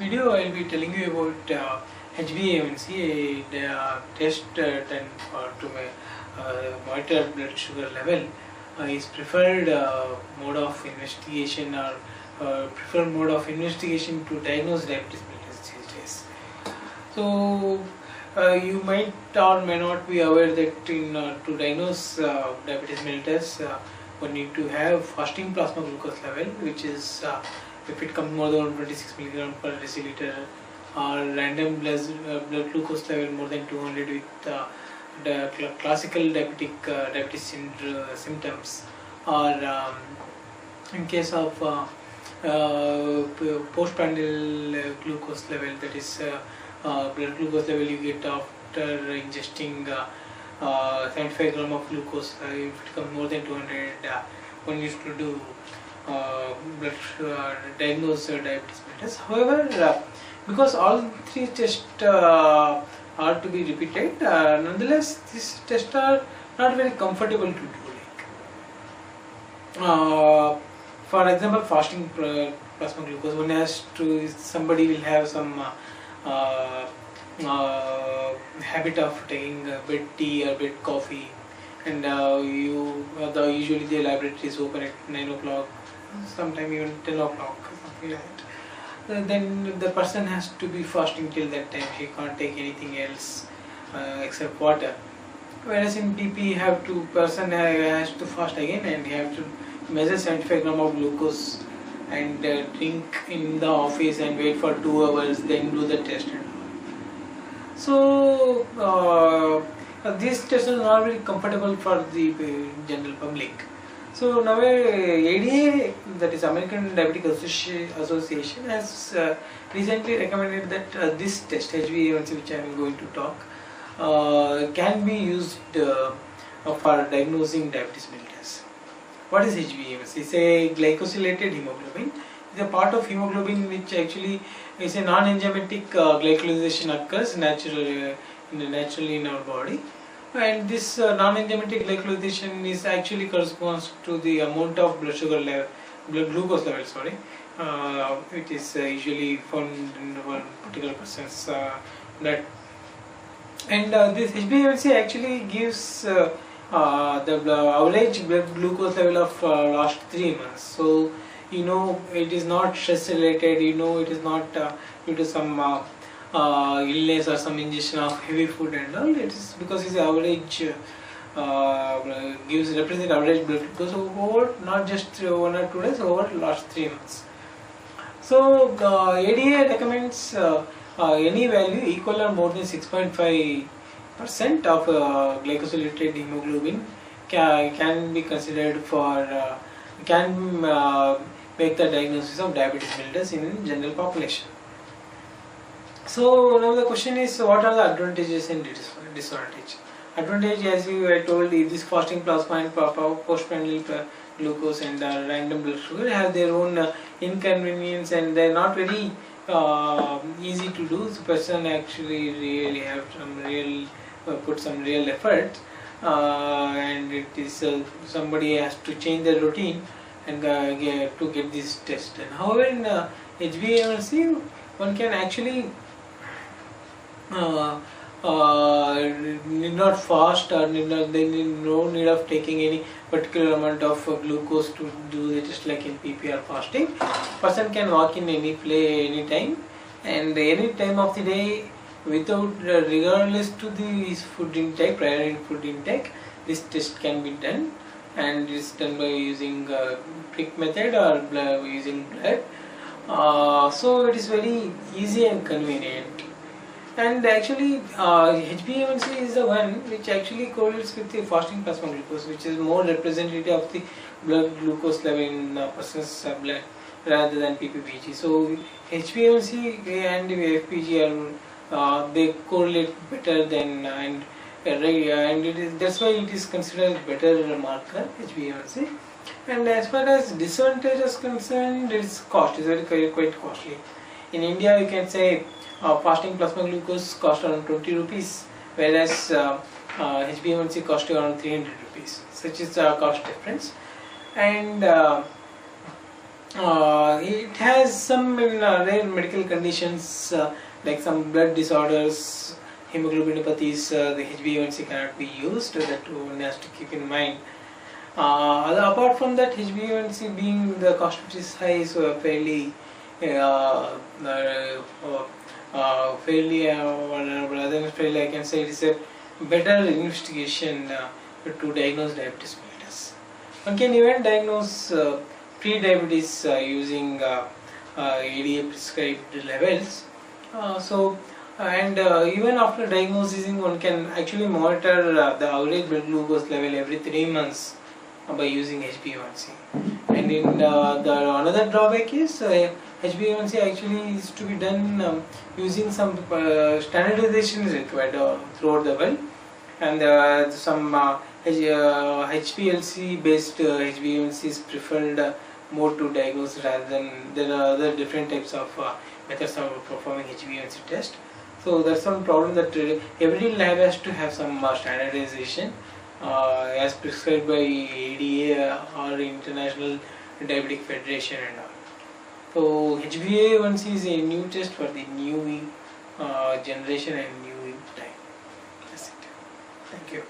Video I'll be telling you about HbA1c, test done to monitor blood sugar level. Is preferred mode of investigation or preferred mode of investigation to diagnose diabetes mellitus these days. So you might or may not be aware that to diagnose diabetes mellitus, one need to have fasting plasma glucose level, which is if it comes more than 26 milligram per deciliter, or random blood glucose level more than 200 with the classical diabetes symptoms, or in case of postprandial glucose level, that is blood glucose level you get after ingesting 75 gram of glucose. If it comes more than 200, one used to do diagnose diabetes mellitus. However, because all three tests are to be repeated, nonetheless these tests are not very comfortable to do. For example, fasting plasma glucose, one has to, somebody will have some habit of taking bed tea or bed coffee, and usually the laboratory is open at 9 o'clock, sometime even 10 o'clock, something like that. Then the person has to be fasting till that time. He can't take anything else except water. Whereas in PP, person has to fast again, and he have to measure 75 gram of glucose and drink in the office and wait for 2 hours, then do the test and all. So these tests are not very comfortable for the general public. So now ADA, that is American Diabetic Association, has recently recommended that this test, HbA1c, which I am going to talk, can be used for diagnosing diabetes mellitus. What is HbA1c? It's a glycosylated hemoglobin. It's a part of hemoglobin which actually is a non-enzymatic glycosylation occurs naturally in our body. And this non-enzymatic glycosylation is actually corresponds to the amount of blood glucose level. It is usually found in one particular person's blood. And this HbA1c actually gives the average blood glucose level of last 3 months. So it is not stress related. It is not due to some illness or some ingestion of heavy food and all. It is because it's average represent average blood glucose over not just 1 or 2 days, over last 3 months. So ADA recommends any value equal or more than 6.5% of glycosylated hemoglobin can be considered for make the diagnosis of diabetes mellitus in general population. So now the question is, what are the advantages and disadvantages? Advantage, as I told you, this fasting plasma and postprandial glucose and random blood sugar have their own inconvenience, and they are not very easy to do. The person actually really have put some real effort, and it is somebody has to change their routine and to get this test done. However, in HbA1c, one can actually need not fast, or they need no need of taking any particular amount of glucose to do the test, like in PPR fasting. Person can walk in any time and any time of the day without regardless to the food intake, prior food intake. This test can be done, and it is done by using prick method or using blood. So it is very easy and convenient. And actually HbA1c is the one which actually correlates with the fasting plasma glucose, which is more representative of the blood glucose level in a person's blood rather than PPPG. So HbA1c and FPG are they correlate better than, and that's why it is considered better marker, HbA1c. And as far as disadvantages concerned, its cost is quite costly. In India, you can say fasting plasma glucose cost around 20 rupees, whereas HbA1c cost around 300 rupees. Such is the cost difference. And It has some in rare medical conditions like some blood disorders, hemoglobinopathies. The HbA1c cannot be used. That one has to keep in mind. Apart from that, HbA1c being the cost which is high, so fairly, rather than fairly, I can say it is a better investigation to diagnose diabetes mellitus. One can even diagnose pre-diabetes using ADA prescribed levels. Even after diagnosis, one can actually monitor the average blood glucose level every 3 months by using HbA1c. And in the another drawback is HbA1c actually is to be done using some standardization is required throughout the world, and some HPLC based HbA1c is preferred more to diagnose rather than there are other different types of methods of performing HbA1c test. So that's one problem that every lab has to have some standardization as prescribed by ADA or International Diabetic Federation and all. So HbA1c is a new test for the new generation and new time. That's it. Thank you.